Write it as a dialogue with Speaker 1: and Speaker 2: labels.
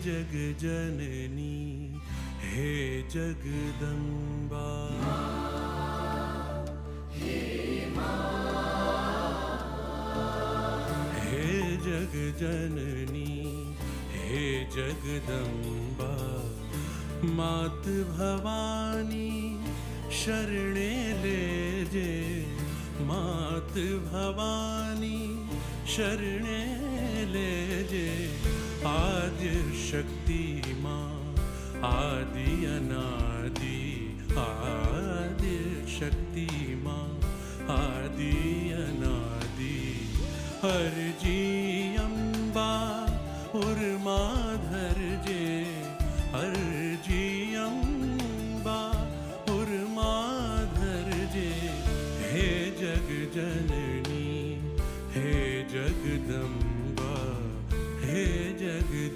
Speaker 1: जग जननी हे जगदम्बा। हे जग जननी हे जगदम्बा, मात भवानी शरणे लेजे, मात भवानी शरणे लेजे। आद्य शक्ति माँ आदि अनादि, आद्य शक्ति माँ आदि अनादि। हरजी अम्बा उर्माधर जे, हरजी